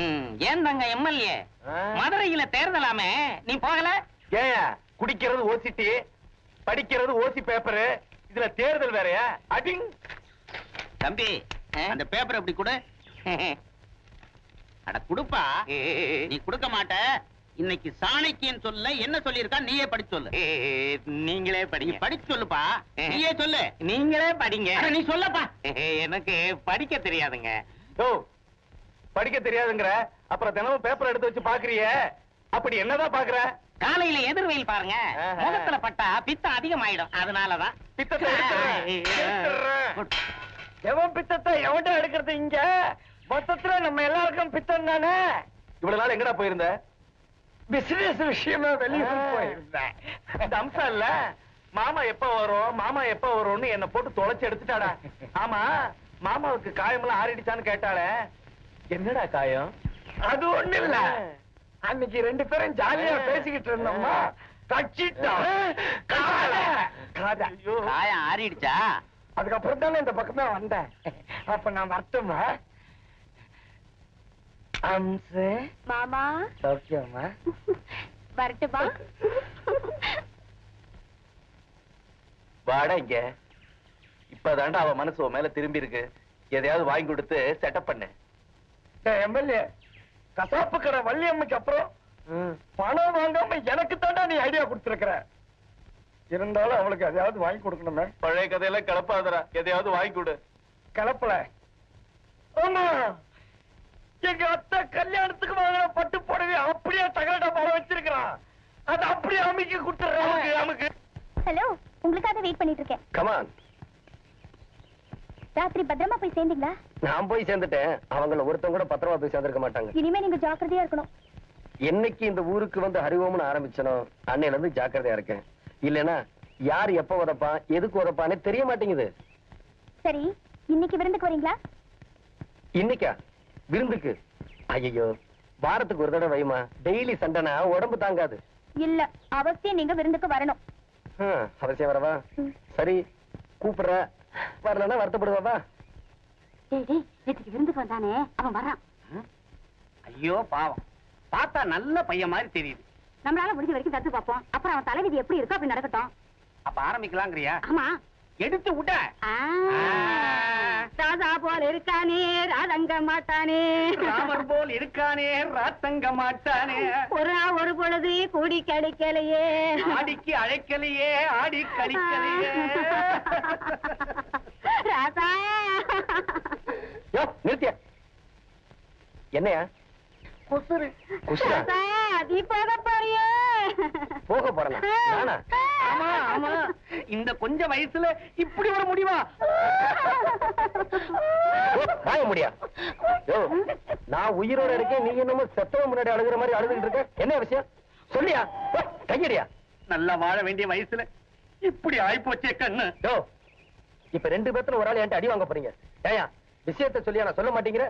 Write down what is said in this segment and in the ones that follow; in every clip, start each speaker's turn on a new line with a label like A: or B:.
A: ஏன் தாங்க எம்எல்ஏ மதுரையில தேர்தலாமே நீ போகல?
B: ஏன் குடிக்கிறது ஓசிட்டி, படிக்கிறது ஓசி பேப்பரு, இதுல தேர்தல் வேறயா? அடிங்
A: தம்பி அந்த பேப்பர் எப்படி கொடு. அட குடுப்பா. நீ கொடுக்க மாட்ட. இன்னைக்கு சாணக்கியன் சொல்ல என்ன சொல்லிருக்கா நீயே படிச்சு சொல்லு. நீங்களே படிங்க. படிச்சு சொல்லுப்பா. நீயே சொல்லு. நீங்களே படிங்க. நீ சொல்லப்பா. எனக்கு படிக்க தெரியாதுங்க.
B: ஓ படிக்க தெரியாதுங்கிற அப்புறம் தினமும் பேப்பர் எடுத்து வச்சு பாக்குறிய, அப்படி என்னதான் பாக்குற?
A: காலையில எதிர்வெயில் பாருங்க, முகத்துல பட்டா பித்தம் அதிகமாயிடும். அதனாலதான்
B: பித்தத்தை எவன் பித்தத்தை எவன்டா எடுக்கிறது? இங்க மொத்தத்துல நம்ம எல்லாருக்கும் பித்தம் தானே. இவ்வளவு நாள் எங்கடா போயிருந்த? பிசினஸ் விஷயமா வெளியூர் போயிருந்தேன். இந்த அம்சம் இல்ல, மாமா எப்ப வரும் மாமா எப்ப வரும்னு என்ன போட்டு தொலைச்சு எடுத்துட்டாடா. ஆமா மாமாவுக்கு காயமெல்லாம் ஆறிடுச்சான்னு கேட்டாளே, என்னடா காயம்? அது ஒண்ணு இல்ல, அன்னைக்கு ரெண்டு பேரும் ஜாலியா பேசிக்கிட்டு இருந்தோம்மா,
A: காயம் ஆறிடுச்சா?
B: அதுக்கப்புறம் தானே இந்த பக்கம் தான் வந்தேன். அப்ப நான் வரட்டுமா? அம்சு
C: மாமா
B: சௌக்கியமா?
C: வரட்டுமா?
B: வாடா இங்க. இப்பதாண்டா அவ மனசு மேல திரும்பி இருக்கு. எதையாவது வாங்கி கொடுத்து செட்டப் பண்ணு. எம்எல்ஏ, கசாப்பு கடை வள்ளியம்மைக்கு அப்புறம் பணம் வாங்காம எனக்கு தாண்டா நீ ஐடியா கொடுத்திருக்கிற. இருந்தாலும் அவளுக்கு எதையாவது வாங்கி கொடுக்கணுமே. பழைய கதையெல்லாம் கிளப்பாதரா, எதையாவது வாங்கி கொடு. கிளப்பல. ஆமா, எங்க அத்தை கல்யாணத்துக்கு வாங்கின பட்டு புடவை அப்படியே தகரடா போல வச்சிருக்கிறான். அது அப்படியே அமுக்கி கொடுத்துறேன். நமக்கு
C: ஹலோ, உங்களுக்காக வெயிட் பண்ணிட்டு இருக்கேன்.
B: கமான்.
C: ராத்திரி பத்திரமா போய் சேர்ந்தீங்களா?
B: நான் போய் சேர்ந்துட்டேன். அவங்கள ஒருத்தங்க கூட பத்திரமா போய் சேர்ந்திருக்க மாட்டாங்க.
C: இனிமே நீங்க ஜாக்கிரதையா இருக்கணும்.
B: என்னைக்கு இந்த ஊருக்கு வந்து ஹரிவோம்னு ஆரம்பிச்சனோ அன்னையில இருந்து ஜாக்கிரதையா இருக்கேன். இல்லனா யார் எப்ப உதப்பான் எதுக்கு உதப்பானே தெரிய மாட்டேங்குது.
C: சரி, இன்னைக்கு விருந்துக்கு வரீங்களா?
B: இன்னைக்கா விருந்துக்கு? ஐயோ, வாரத்துக்கு ஒரு தடவை வைமா. டெய்லி சண்டைனா உடம்பு தாங்காது.
C: இல்ல, அவசியம் நீங்க விருந்துக்கு வரணும்.
B: அவசியம் வரவா? சரி கூப்பிடுற. வரலன்னா வருத்தப்படுவாவா?
C: நேற்றுக்கு விருந்துக்கு வந்தானே அவன் வரான்.
A: ஐயோ பாவம், பார்த்தா நல்ல பையன் மாதிரி தெரியுது.
C: நம்மளால முடிஞ்ச வரைக்கும் தத்து பார்ப்போம். அப்புறம் அவன் தலைவிதி எப்படி இருக்கோ அப்படி நடக்கட்டும்.
A: அப்ப ஆரம்பிக்கலாங்கிறியா?
C: ஆமா,
A: எடுத்து விட்ட.
C: ராதா போல் இருக்கானே ராதங்க மாட்டானே,
A: ராமர் போல் இருக்கானே ராத்தங்க மாட்டானே,
C: ஒரு பொழுது கூடி கிடைக்கலையே,
A: ஆடிக்கு அழைக்கலையே ஆடி கழிக்கலையே.
C: ராதா
B: நிறுத்திய. என்னையா குசுரு?
C: ராதா, நீ போக போறியே?
B: போக போறேன்.
A: ஆமா ஆமா, இந்த கொஞ்ச வயசுல இப்படி ஒரு முடிவா?
B: வாங்க முடியா? நான் உயிரோட இருக்கேன், நீ என்னமோ செத்தவ முன்னாடி அழுகிற மாதிரி அழுதுகிட்டு இருக்க. என்ன விஷயம் சொல்லியா? கையடியா?
A: நல்லா வாழ வேண்டிய வயசுல இப்படி ஆயிப்போச்சே கண்ணு.
B: இப்ப ரெண்டு பேத்துல ஒரு ஆள் என்கிட்ட அடி வாங்க போறீங்க. ஏயா விஷயத்த சொல்லியா? நான் சொல்ல மாட்டேங்கிற.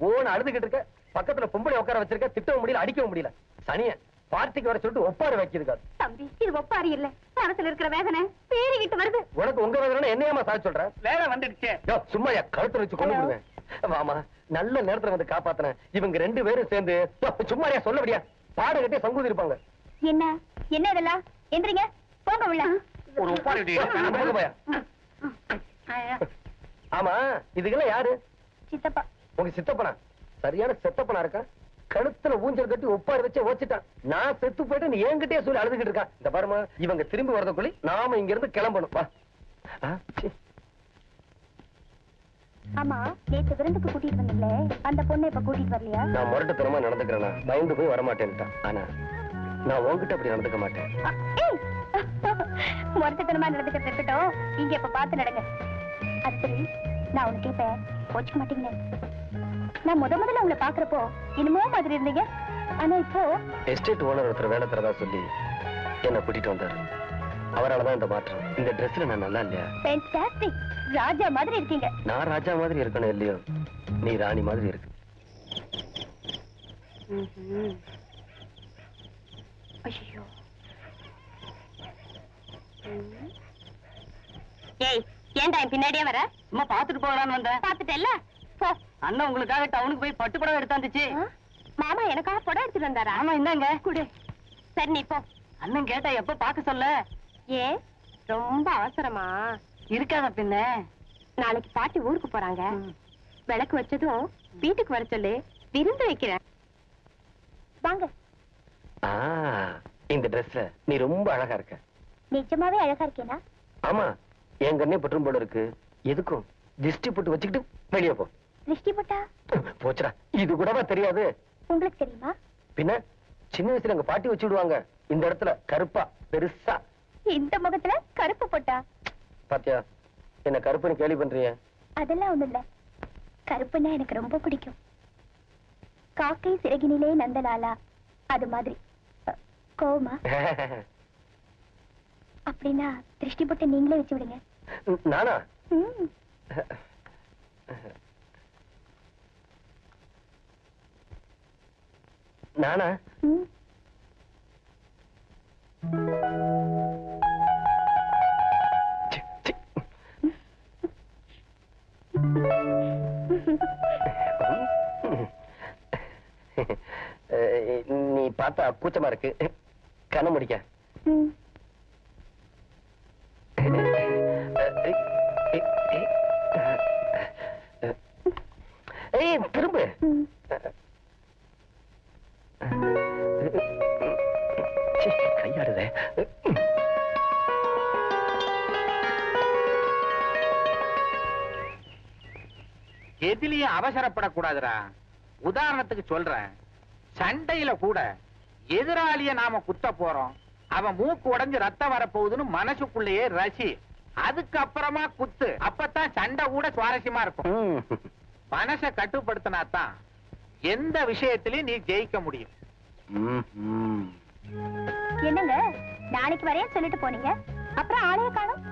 B: ஓன்னு அழுதுகிட்டு இருக்க. பக்கத்துல பொம்பளை உட்கார வச்சிருக்க. திட்டவும் முடியல, அடிக்கவும் முடியல. சனிய பார்ட்டிக்கு வர சொல்லிட்டு ஒப்பாரி வைக்கிது.
C: தம்பி, இது ஒப்பாரி இல்ல, மனசுல இருக்கிற வேதனை பேரிக்கிட்டு வருது.
B: உனக்கு உங்க வேதனை என்னையாமா சாதி சொல்ற?
A: வேற வந்துடுச்சே.
B: சும்மா கழுத்துல வச்சு கொண்டு விடுவேன். வாமா, நல்ல நேரத்துல வந்து காப்பாத்தின. இவங்க ரெண்டு பேரும் சேர்ந்து சும்மாரியா சொல்லபடியா பாட கட்டி சங்கூதி இருப்பாங்க.
C: என்ன என்ன இதெல்லாம்? எந்திரிங்க, போங்க உள்ள.
A: ஒரு ஒப்பாரி.
B: ஆமா, இதுக்கெல்லாம் யாரு?
C: சித்தப்பா.
B: உங்க சித்தப்பனா? சரியான செத்தப்பனா இருக்கா? கழுத்துல ஊஞ்சல் கட்டி ஒப்பாரி வச்சு ஓச்சிட்டான். நான் செத்து போயிட்டு நீ என்கிட்டயே சொல்லி அழுதுகிட்டு இருக்கான். இந்த பாருமா, இவங்க திரும்பி வரதுக்குள்ளி நாம இங்க இருந்து கிளம்பணும். வா.
C: ஆமா, நேற்று விருந்துக்கு கூட்டிட்டு வந்தீங்களே, அந்த பொண்ணை இப்ப கூட்டிட்டு வரலையா?
B: நான் முரட்டுத்தனமா நடந்துக்கிறேன்னா பயந்து போய் வரமாட்டேன்ட்டான். ஆனா நான் உன்கிட்ட அப்படி நடந்துக்க மாட்டேன்.
C: முரட்டுத்தனமா நடந்துக்கிறது இருக்கட்டும், இங்க இப்ப பார்த்து நடங்க. அது சரி, நான் உனக்கு கேட்பேன், கோச்சுக்க மாட்டீங்களே? நான் முதல்ல உங்களை பாக்குறப்போ என்னமோ மாதிரி இருந்தீங்க. ஆனா இப்போ
B: எஸ்டேட் ஓனர் ஒருத்தர் வேலை தரதா சொல்லி என்ன கூட்டிட்டு வந்தாரு. அவராலதான் இந்த மாற்றம். இந்த ட்ரெஸ்ல நான் நல்லா இல்லையா?
C: ஃபேன்டாஸ்டிக், ராஜா மாதிரி இருக்கீங்க.
B: நான் ராஜா மாதிரி இருக்கணும் இல்லையோ, நீ ராணி மாதிரி இருக்கு.
C: ஐயோ, ஏய், ஏன்டா என் பின்னாடியே வர?
A: சும்மா பாத்துட்டு போகலான்னு வந்தேன்.
C: பாத்துட்டேல்ல,
A: அண்ணன் உங்களுக்காக டவுனுக்கு போய் பட்டு புடவை எடுத்தாந்துச்சு.
C: மாமா எனக்காக புடவை எடுத்துட்டு வந்தாரா?
D: ஆமா, இந்தாங்க.
C: குடு. சரி நீ போ.
D: அண்ணன் கேட்டா எப்ப பாக்க சொல்ல?
C: ஏன் ரொம்ப அவசரமா?
D: இருக்காத பின்ன.
C: நாளைக்கு பாட்டி ஊருக்கு போறாங்க. விளக்கு வச்சதும் வீட்டுக்கு வர சொல்லு, விருந்து வைக்கிறேன். வாங்க.
B: இந்த ட்ரெஸ்ல நீ ரொம்ப அழகா இருக்க.
C: நிஜமாவே அழகா இருக்கேனா?
B: ஆமா, என் கண்ணே பற்றும் போல இருக்கு. எதுக்கும் திஷ்டி போட்டு வச்சுக்கிட்டு வெளியே போ.
C: திருஷ்டி போட்டா?
B: போச்சுடா, இது கூடவா தெரியாது?
C: உங்களுக்கு தெரியுமா?
B: பின்ன சின்ன வயசுல எங்க பாட்டி வச்சு விடுவாங்க. இந்த இடத்துல கருப்பா பெருசா.
C: இந்த முகத்துல கருப்பு போட்டா?
B: பாத்தியா, என்ன கருப்புன்னு கேலி பண்றிய?
C: அதெல்லாம் ஒண்ணும் இல்ல. கருப்புன்னா எனக்கு ரொம்ப பிடிக்கும். காக்கை சிறகினிலே நந்தலாலா, அது மாதிரி. கோவமா? அப்படின்னா திருஷ்டி போட்டு நீங்களே வச்சு விடுங்க.
B: நானா? நானா? நீ பார்த்தா கூச்சமா இருக்கு. கண்ண முடிக்க. திரும்ப கையாடுதே.
A: எதிலையும் அவசரப்படக்கூடாதுடா. உதாரணத்துக்கு சொல்றேன், சண்டையில கூட எதிராளிய நாம குத்த போறோம், அவன் மூக்கு உடைஞ்சு ரத்தம் வரப்போகுதுன்னு மனசுக்குள்ளேயே ரசி, அதுக்கப்புறமா குத்து. அப்பதான் சண்டை கூட சுவாரஸ்யமா இருக்கும். மனசை கட்டுப்படுத்தினாதான் எந்த விஷயத்திலையும் நீ ஜெயிக்க முடியும்.
C: என்னங்க நாளைக்கு வரைய சொல்லிட்டு போனீங்க, அப்புறம் ஆளைய காணோம்?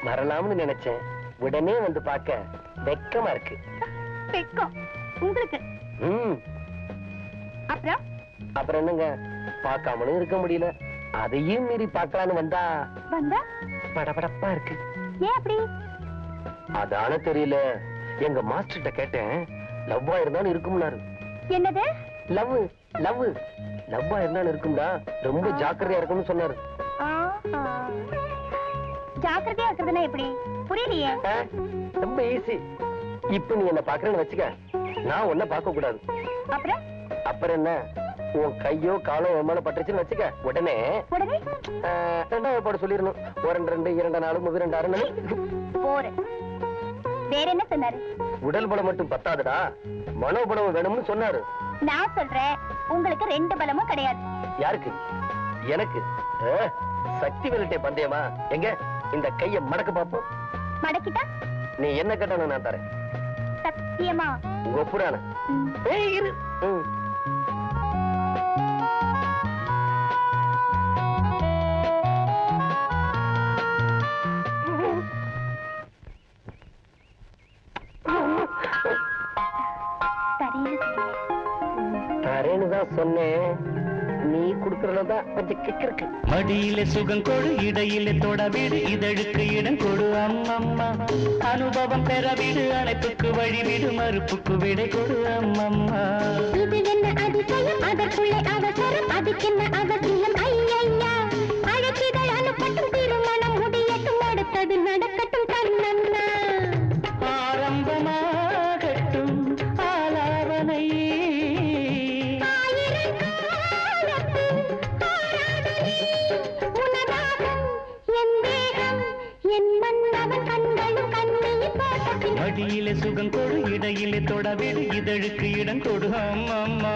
B: வரலாம்னு நினைச்சேன், உடனே வந்து பார்க்க வெக்கமா இருக்கு.
C: வெக்கம் உங்களுக்கு? அப்புறம்
B: அப்புறம் என்னங்க, பார்க்காமலும் இருக்க முடியல, அதையும் மீறி பார்க்கலான்னு வந்தா படபடப்பா இருக்கு.
C: ஏன் அப்படி?
B: அதான தெரியல. எங்க மாஸ்டர்கிட்ட கேட்டேன், லவ்வா இருந்தாலும் இருக்கும்னாரு.
C: என்னது?
B: லவ் லவ் லவ்வா இருந்தாலும் இருக்கும்டா, ரொம்ப ஜாக்கிரதையா இருக்கும்னு சொன்னாரு.
C: ஜாக்கிரதையா இருக்கிறதுனா எப்படி? புரியலையே.
B: ரொம்ப ஈஸி. இப்ப நீ என்ன பாக்குறேன்னு வச்சுக்க, நான் உன்ன பார்க்க கூடாது.
C: அப்புறம்
B: அப்புறம் என்ன, உன் கையோ காலோ உன் மேல பட்டுச்சுன்னு வச்சுக்க, உடனே ரெண்டாவது போட சொல்லிடணும். 1 2 2 4 2 6
C: போற. வேற என்ன சொன்னாரு?
B: உடல் பலம் மட்டும் பத்தாதுடா, மனோபலம் வேணும்னு சொன்னாரு.
C: நான் சொல்றேன், உங்களுக்கு 2 பலமும் கிடையாது.
B: யாருக்கு? எனக்கு. சக்தி வெள்ளட்டே பந்தயமா? எங்க இந்த கைய மடக்க பாப்போம்.
C: மடக்கிட்டா
B: நீ என்ன கேட்டாலும் நான் தரேன்.
C: சத்தியமா?
B: ஒப்புறான. இரு. தரேன்னு தான் சொன்னேன், நீ குடுக்கறதான் கொஞ்சம் கிக்கு.
E: மடியில சுகம் கொடு, இடையில தொட வீடு, இதழுக்கு இடம் கொடு அம்மம்மா. அனுபவம் பெற வீடு, அழைப்புக்கு வழி வீடு, மறுப்புக்கு விடை கொடு அம்மம்மா.
C: இது என்ன அதிசயம், அதற்குள்ளே அவசரம், அதுக்கென்ன அவசியம்? ஐயா, அழைச்சிதழ் அனுப்பட்டும், திருமணம் முடியட்டும், அடுத்தது நடக்கட்டும் கண்ணம்மா.
E: ஆரம்பமாகட்டும் ஆலாவனை, மடியிலே சுகம் கொடு, இடையிலே தொட வீடு, இதழுக்கு இடம் கொடு அம்மம்மா.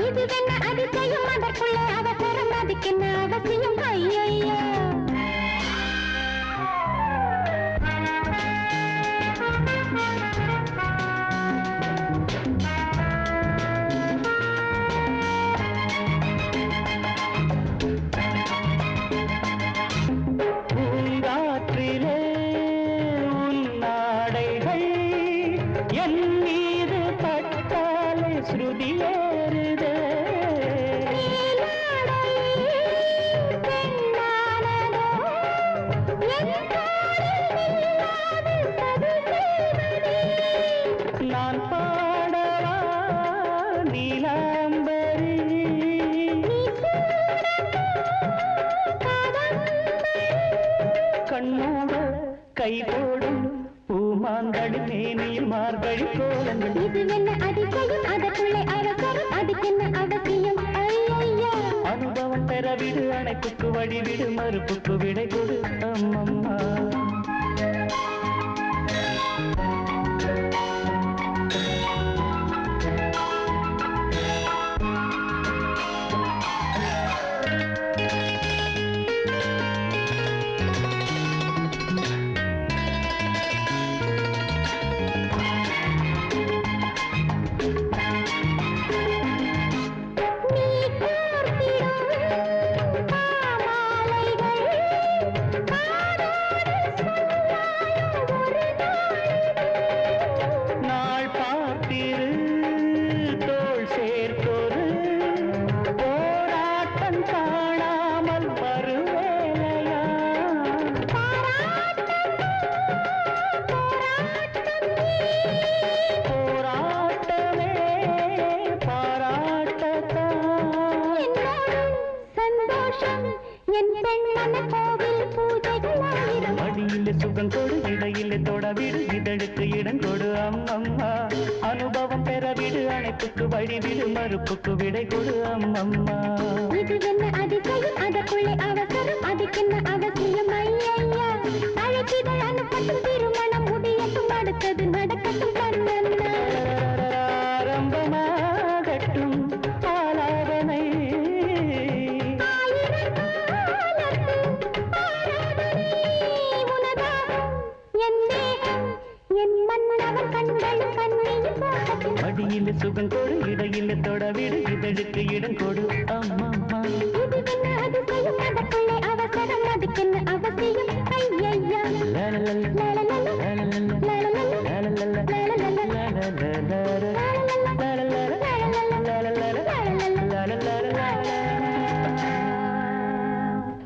C: இது என்ன அதிசயம், அதற்குள்ளே அவசரம், அதுக்கென்ன அவசியம்? ஐயா,
E: பூங்காற்றிலே உன் நாடைகள் என் மீது பட்டாலே ஸ்ருதியேறுதே. நான் பாடவா நீலாம்பரி, கை போடும் பூமாங்கடி மேனியில் மார்கழி கோலங்கள்
C: இது என்ன அதிசயம் அதற்குள்ளே அவசரம் அதுக்கென்ன அவசியம் ஐயா
E: அனுபவம் பெறவிடு அணைப்புக்கு வழிவிடு மறுப்புக்கு விடை கொடு அம்மம்மா சுகம் கொடு இடையிலே தொடவிடு இதழுக்கு இடம் கொடு அம்மம்மா அனுபவம் பெறவிடு அணைப்புக்கு வழிவிடு மறுப்புக்கு விடை கொடு அம்மம்மா
C: இது என்ன அதிசயம் அதற்குள்ளே அவசரம் அதுக்கென்ன அவசியம் ஐயா அழைச்சிதழ் அனுப்பட்டும் திருமணம் முடியட்டும் அடுத்தது நடக்கட்டும் கண்ணன்னா
E: ஆரம்பமாகட்டும் ஆலாபனை அடியில சுகம் கொடு இடையில தொடவிடு இதழுக்கு இடம் கொடு அம்மம்மா
C: இது என்ன அதிசயம் அதற்குள்ளே அவசரம் அதுக்கென்ன அவசியம் ஐயா
E: லா லா லா லா லா லா லா லா லா லா லா லா லா லா லா லா லா